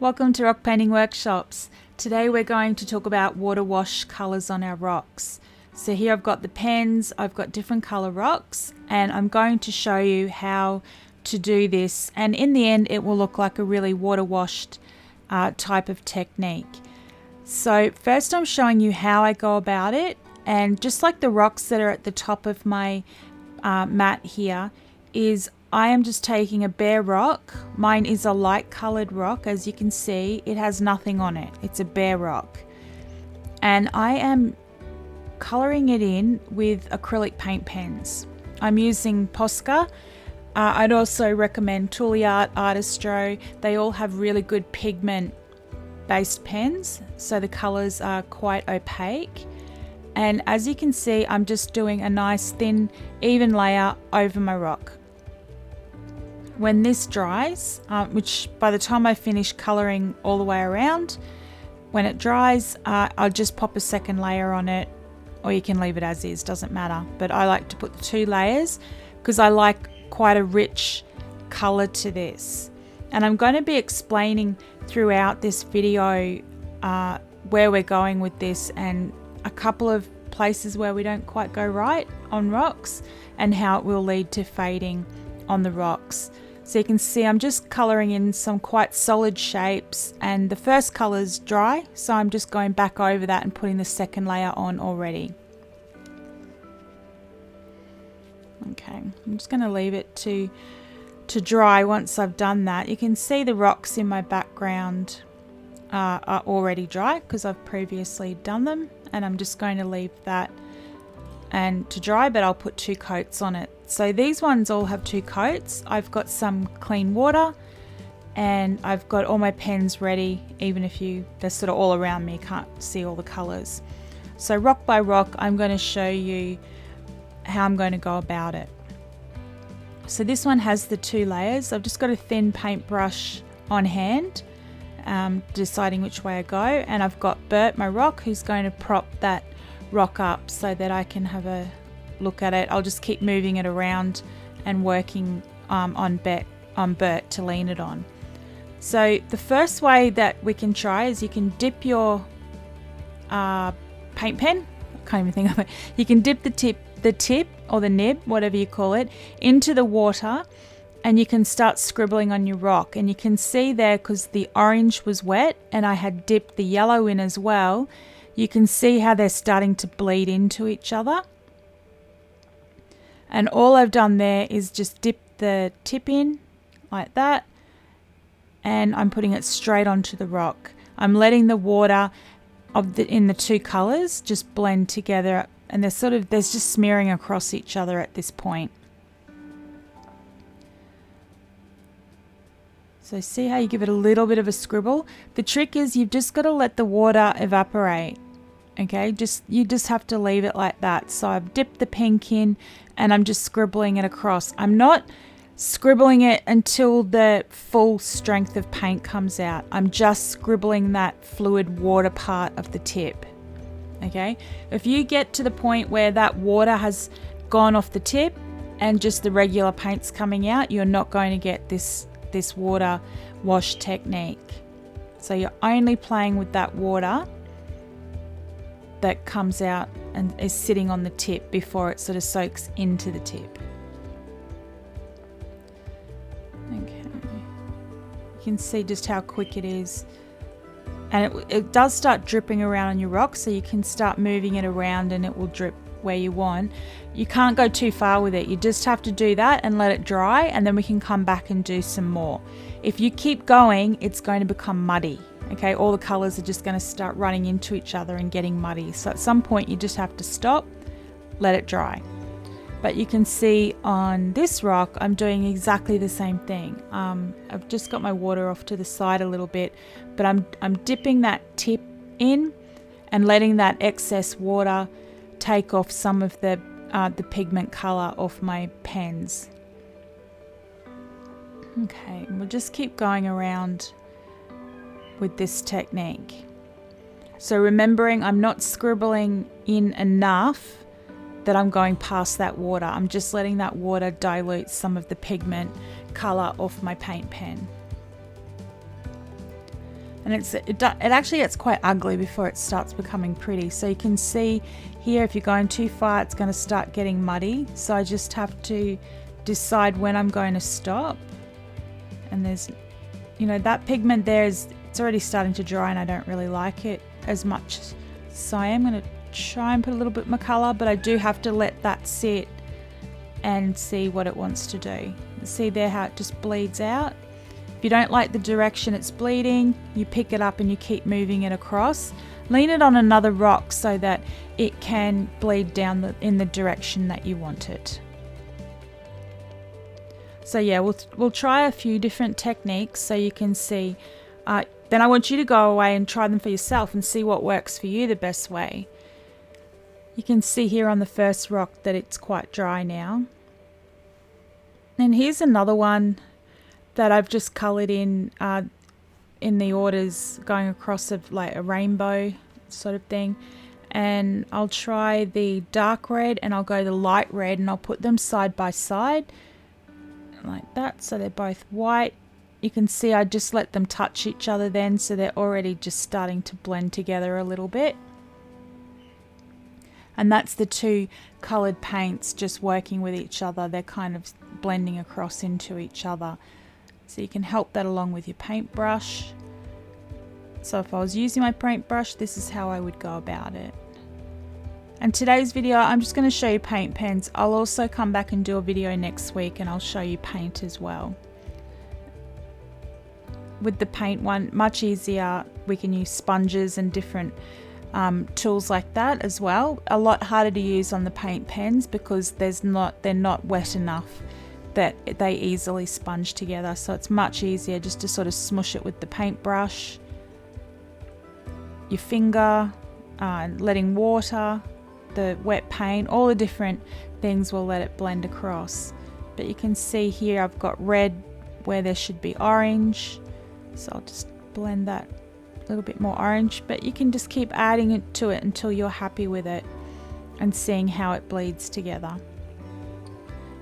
Welcome to Rock Painting Workshops. Today we're going to talk about water wash colours on our rocks. So here I've got the pens, I've got different colour rocks, and I'm going to show you how to do this, and in the end it will look like a really water washed type of technique. So first I'm showing you how I go about it, and just like the rocks that are at the top of my mat here, is I am just taking a bare rock. Mine is a light coloured rock, as you can see. It has nothing on it. It's a bare rock. And I am colouring it in with acrylic paint pens. I'm using Posca. I'd also recommend Toolyart, Artistro. They all have really good pigment based pens, so the colours are quite opaque. And as you can see, I'm just doing a nice thin, even layer over my rock. When this dries, which by the time I finish colouring all the way around, when it dries, I'll just pop a second layer on it, or you can leave it as is, doesn't matter. But I like to put the 2 layers because I like quite a rich colour to this. And I'm going to be explaining throughout this video where we're going with this, and a couple of places where we don't quite go right on rocks, and how it will lead to fading on the rocks. So you can see I'm just colouring in some quite solid shapes, and the first colour's dry, so I'm just going back over that and putting the second layer on already. Okay, I'm just going to leave it to dry. Once I've done that, you can see the rocks in my background are already dry because I've previously done them, and I'm just going to leave that and to dry, but I'll put 2 coats on it. So these ones all have 2 coats. I've got some clean water, and I've got all my pens ready, even if they're sort of all around me, you can't see all the colours. So rock by rock, I'm going to show you how I'm going to go about it. So this one has the 2 layers. I've just got a thin paintbrush on hand, deciding which way I go, and I've got Bert, my rock, who's going to prop that rock up so that I can have a look at it. I'll just keep moving it around and working on Bert to lean it on. So the first way that we can try is you can dip your paint pen, I can't even think of it, you can dip the tip or the nib, whatever you call it, into the water, and you can start scribbling on your rock. And you can see there, because the orange was wet and I had dipped the yellow in as well, you can see how they're starting to bleed into each other. And all I've done there is just dip the tip in like that, and I'm putting it straight onto the rock. I'm letting the water in the 2 colours just blend together, and there's just smearing across each other at this point. So see how you give it a little bit of a scribble? The trick is you've just got to let the water evaporate. Okay, you just have to leave it like that. So I've dipped the pink in, and I'm just scribbling it across. I'm not scribbling it until the full strength of paint comes out. I'm just scribbling that fluid water part of the tip. Okay, if you get to the point where that water has gone off the tip and just the regular paint's coming out, you're not going to get this water wash technique. So you're only playing with that water that comes out and is sitting on the tip before it sort of soaks into the tip. Okay, you can see just how quick it is, and it does start dripping around on your rock, so you can start moving it around and it will drip where you want. You can't go too far with it. You just have to do that and let it dry, and then we can come back and do some more. If you keep going, it's going to become muddy. Okay, all the colours are just going to start running into each other and getting muddy. So at some point you just have to stop, let it dry. But you can see on this rock, I'm doing exactly the same thing. I've just got my water off to the side a little bit, but I'm dipping that tip in and letting that excess water take off some of the pigment colour off my pens. Okay, and we'll just keep going around with this technique. So remembering, I'm not scribbling in enough that I'm going past that water. I'm just letting that water dilute some of the pigment colour off my paint pen. and it actually gets quite ugly before it starts becoming pretty. So you can see here, if you're going too far, it's going to start getting muddy. So I just have to decide when I'm going to stop. And there's, you know, that pigment there it's already starting to dry, and I don't really like it as much. So I am going to try and put a little bit more color, but I do have to let that sit and see what it wants to do. See there how it just bleeds out? If you don't like the direction it's bleeding, you pick it up and you keep moving it across. Lean it on another rock so that it can bleed down in the direction that you want it. So yeah, we'll try a few different techniques so you can see. Then I want you to go away and try them for yourself and see what works for you the best way. You can see here on the first rock that it's quite dry now. And here's another one that I've just coloured in the orders going across of like a rainbow sort of thing. And I'll try the dark red and I'll go the light red, and I'll put them side by side like that, so they're both white. You can see I just let them touch each other then, so they're already just starting to blend together a little bit. And that's the two coloured paints just working with each other. They're kind of blending across into each other. So you can help that along with your paintbrush. So if I was using my paintbrush, this is how I would go about it. And today's video, I'm just going to show you paint pens. I'll also come back and do a video next week and I'll show you paint as well. With the paint one, much easier. We can use sponges and different tools like that as well. A lot harder to use on the paint pens because they're not wet enough that they easily sponge together. So it's much easier just to sort of smush it with the paintbrush, your finger, letting water, the wet paint, all the different things will let it blend across. But you can see here I've got red where there should be orange. So I'll just blend that a little bit more orange, but you can just keep adding it to it until you're happy with it and seeing how it bleeds together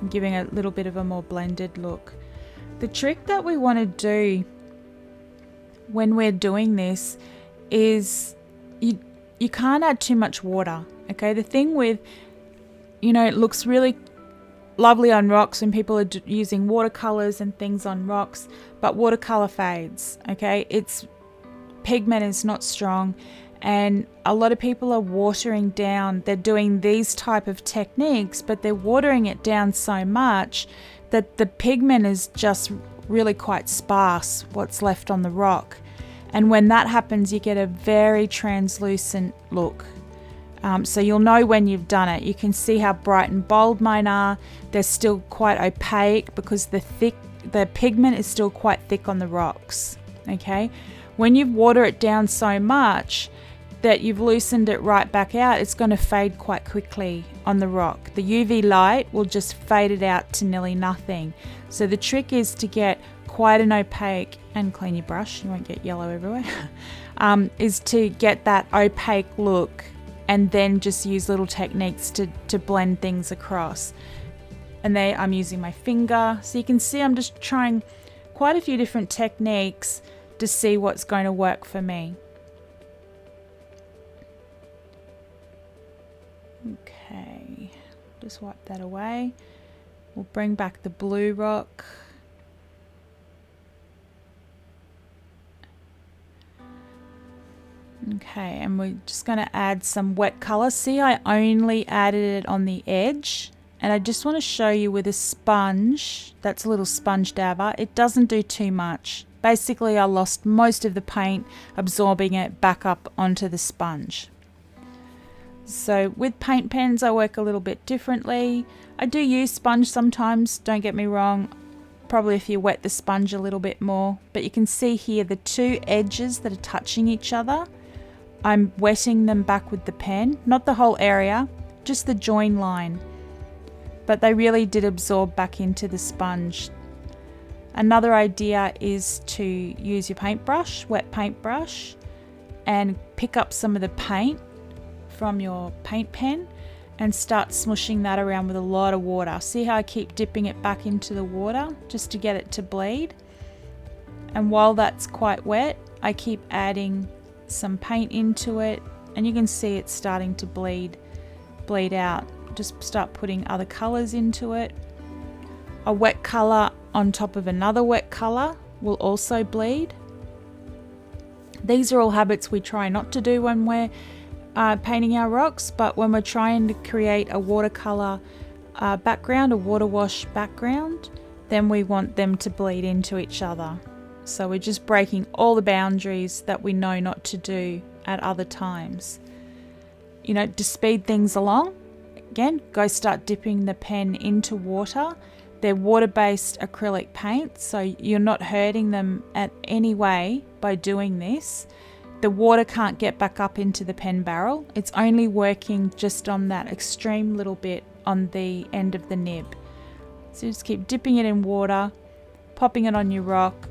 and giving a little bit of a more blended look. The trick that we want to do when we're doing this is you can't add too much water. Okay, the thing with, you know, it looks really lovely on rocks when people are using watercolors and things on rocks, but watercolor fades. Okay, its pigment is not strong, and a lot of people are watering down. They're doing these type of techniques, but they're watering it down so much that the pigment is just really quite sparse, what's left on the rock. And when that happens, you get a very translucent look. So you'll know when you've done it. You can see how bright and bold mine are. They're still quite opaque because the pigment is still quite thick on the rocks. Okay, when you water it down so much that you've loosened it right back out, it's going to fade quite quickly on the rock. The UV light will just fade it out to nearly nothing. So the trick is to get quite an opaque, and clean your brush, you won't get yellow everywhere, is to get that opaque look, and then just use little techniques to blend things across. And there I'm using my finger. So you can see I'm just trying quite a few different techniques to see what's going to work for me. Okay, just wipe that away. We'll bring back the blue rock. Okay, and we're just going to add some wet color. See, I only added it on the edge, and I just want to show you with a sponge. That's a little sponge dabber. It doesn't do too much. Basically, I lost most of the paint absorbing it back up onto the sponge. So with paint pens, I work a little bit differently. I do use sponge sometimes, don't get me wrong. Probably if you wet the sponge a little bit more. But you can see here the two edges that are touching each other. I'm wetting them back with the pen, not the whole area, just the join line. But they really did absorb back into the sponge. Another idea is to use your paintbrush, wet paintbrush, and pick up some of the paint from your paint pen and start smushing that around with a lot of water. See how I keep dipping it back into the water just to get it to bleed? And while that's quite wet, I keep adding some paint into it, and you can see it's starting to bleed out. Just start putting other colors into it. A wet color on top of another wet color will also bleed. These are all habits we try not to do when we're painting our rocks, but when we're trying to create a watercolor background, a water wash background, then we want them to bleed into each other. So we're just breaking all the boundaries that we know not to do at other times. You know, to speed things along, again, go start dipping the pen into water. They're water-based acrylic paints, so you're not hurting them at any way by doing this. The water can't get back up into the pen barrel. It's only working just on that extreme little bit on the end of the nib. So just keep dipping it in water, popping it on your rock,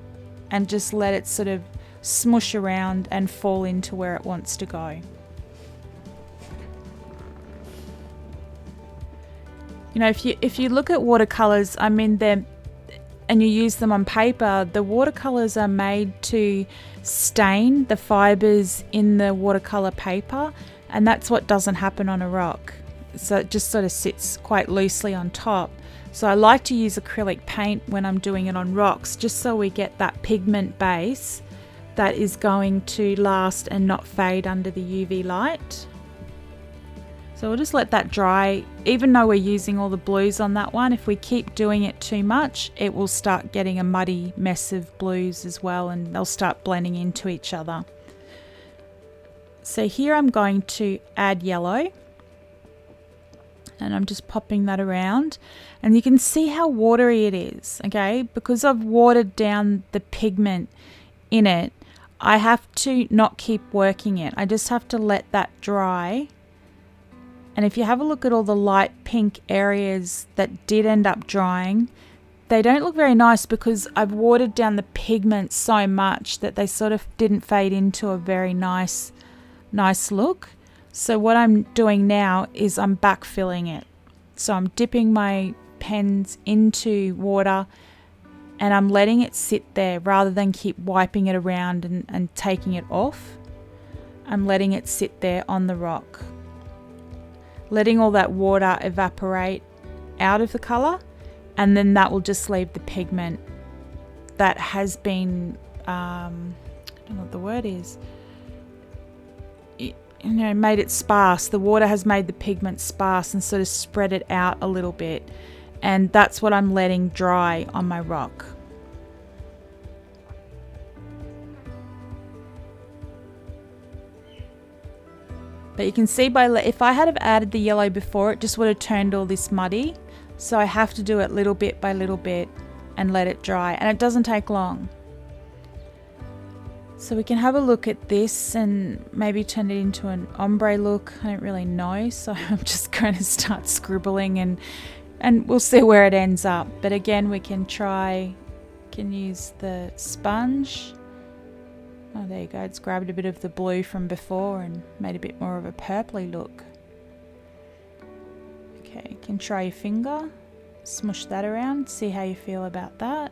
and just let it sort of smush around and fall into where it wants to go. You know, if you look at watercolors, I mean, and you use them on paper, the watercolors are made to stain the fibers in the watercolor paper, and that's what doesn't happen on a rock. So it just sort of sits quite loosely on top. So I like to use acrylic paint when I'm doing it on rocks, just so we get that pigment base that is going to last and not fade under the UV light. So we'll just let that dry. Even though we're using all the blues on that one, if we keep doing it too much, it will start getting a muddy mess of blues as well, and they'll start blending into each other. So here I'm going to add yellow, and I'm just popping that around, and you can see how watery it is, okay? Because I've watered down the pigment in it, I have to not keep working it. I just have to let that dry. And if you have a look at all the light pink areas that did end up drying, they don't look very nice because I've watered down the pigment so much that they sort of didn't fade into a very nice look. So what I'm doing now is I'm backfilling it. So I'm dipping my pens into water and I'm letting it sit there rather than keep wiping it around and taking it off. I'm letting it sit there on the rock, letting all that water evaporate out of the colour, and then that will just leave the pigment that has been, I don't know what the word is, made it sparse. The water has made the pigment sparse and sort of spread it out a little bit, and that's what I'm letting dry on my rock. But you can see if I had have added the yellow before, it just would have turned all this muddy. So I have to do it little bit by little bit and let it dry. And it doesn't take long. So we can have a look at this and maybe turn it into an ombre look. I don't really know. So I'm just going to start scribbling and we'll see where it ends up. But again, we can use the sponge. Oh, there you go. It's grabbed a bit of the blue from before and made a bit more of a purpley look. Okay, you can try your finger, smush that around, see how you feel about that.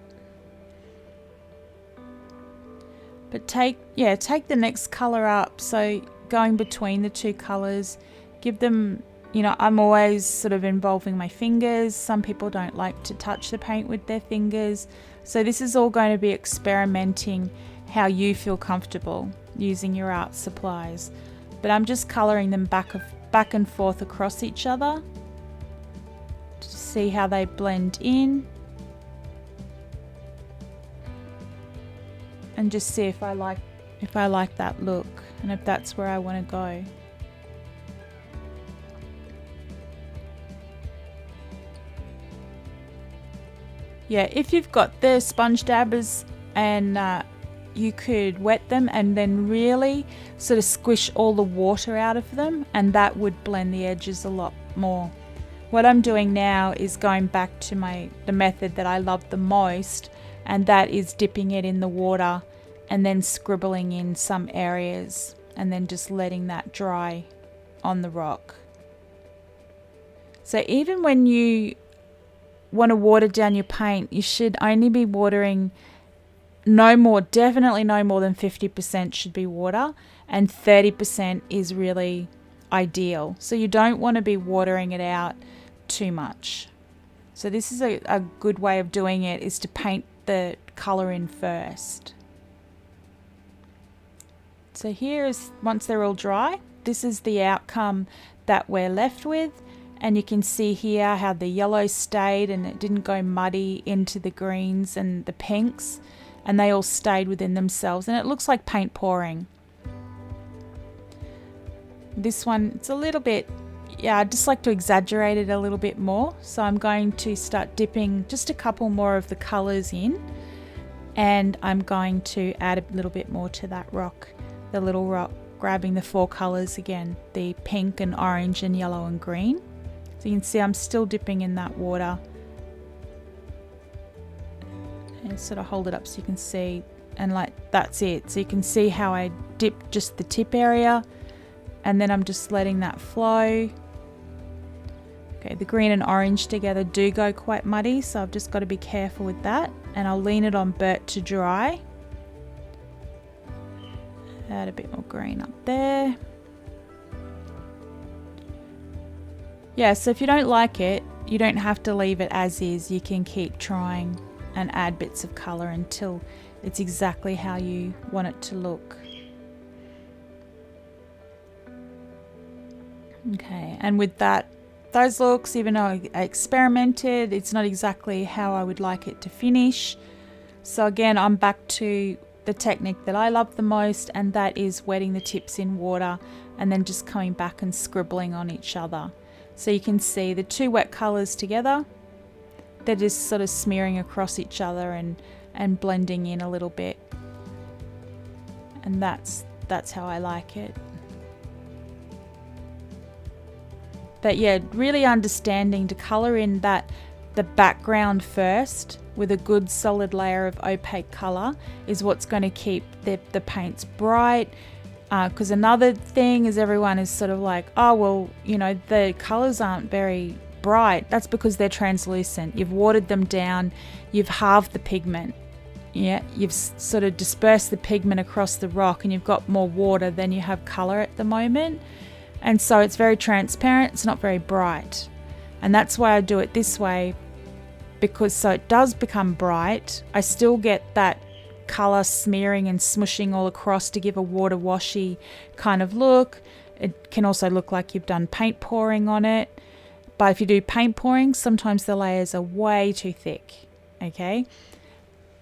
But take the next color up. So going between the two colors, give them, I'm always sort of involving my fingers. Some people don't like to touch the paint with their fingers. So this is all going to be experimenting how you feel comfortable using your art supplies. But I'm just coloring them back and forth across each other to see how they blend in, and just see if I like that look and if that's where I want to go. Yeah, if you've got the sponge dabbers and you could wet them and then really sort of squish all the water out of them, and that would blend the edges a lot more. What I'm doing now is going back to the method that I love the most, and that is dipping it in the water and then scribbling in some areas and then just letting that dry on the rock. So even when you want to water down your paint, you should only be watering no more, definitely no more than 50% should be water, and 30% is really ideal. So you don't want to be watering it out too much. So this is a good way of doing it, is to paint the color in first. So here is, once they're all dry, this is the outcome that we're left with. And you can see here how the yellow stayed and it didn't go muddy into the greens and the pinks, and they all stayed within themselves, and it looks like paint pouring. This one, it's a little bit, yeah, I just like to exaggerate it a little bit more. So I'm going to start dipping just a couple more of the colors in, and I'm going to add a little bit more to that rock, the little rock, grabbing the 4 colors again, the pink and orange and yellow and green. So you can see I'm still dipping in that water, and sort of hold it up so you can see, and like that's it. So you can see how I dip just the tip area, and then I'm just letting that flow. Okay, the green and orange together do go quite muddy, so I've just got to be careful with that, and I'll lean it on Bert to dry. Add a bit more green up there. Yeah, so if you don't like it, you don't have to leave it as is. You can keep trying and add bits of color until it's exactly how you want it to look. Okay, and with that, those looks, even though I experimented, it's not exactly how I would like it to finish. So again, I'm back to the technique that I love the most, and that is wetting the tips in water and then just coming back and scribbling on each other. So you can see the 2 wet colors together, they're just sort of smearing across each other and blending in a little bit. And that's how I like it. But yeah, really understanding to color in the background first with a good solid layer of opaque color is what's going to keep the paints bright. Because another thing is, everyone is sort of like, oh well, you know, the colors aren't very bright. That's because they're translucent. You've watered them down, you've halved the pigment. Yeah, you've sort of dispersed the pigment across the rock, and you've got more water than you have color at the moment. And so it's very transparent, it's not very bright. And that's why I do it this way, because so it does become bright. I still get that color smearing and smushing all across to give a water washy kind of look. It can also look like you've done paint pouring on it. But if you do paint pouring, sometimes the layers are way too thick, okay?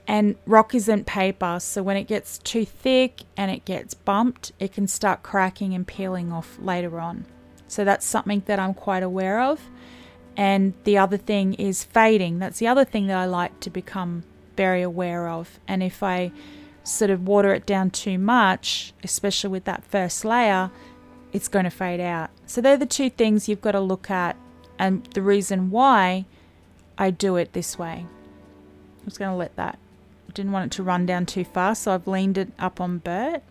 And rock isn't paper, so when it gets too thick and it gets bumped, it can start cracking and peeling off later on. So that's something that I'm quite aware of. And the other thing is fading. That's the other thing that I like to become very aware of. And if I sort of water it down too much, especially with that first layer, it's going to fade out. So they're the 2 things you've got to look at, and the reason why I do it this way. I'm just going to let that, didn't want it to run down too fast, so I've leaned it up on Bert.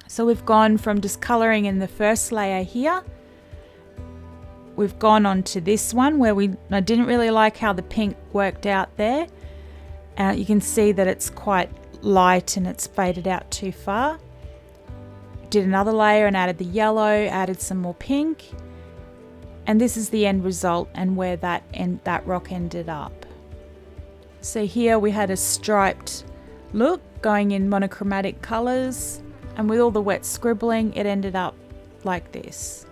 So we've gone from just colouring in the first layer here, we've gone on to this one where I didn't really like how the pink worked out there. You can see that it's quite light and it's faded out too far. Did another layer and added the yellow, added some more pink, and this is the end result and where that rock ended up. So here we had a striped look going in monochromatic colours, and with all the wet scribbling it ended up like this.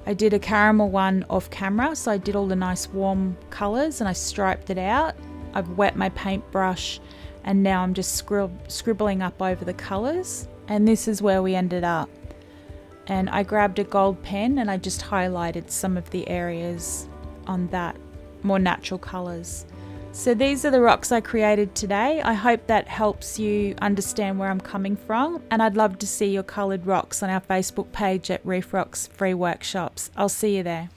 I did a caramel one off camera, so I did all the nice warm colours and I striped it out. I've wet my paintbrush and now I'm just scribbling up over the colours, and this is where we ended up. And I grabbed a gold pen and I just highlighted some of the areas on that, more natural colours. So these are the rocks I created today. I hope that helps you understand where I'm coming from, and I'd love to see your coloured rocks on our Facebook page at Reef Rocks Free Workshops. I'll see you there.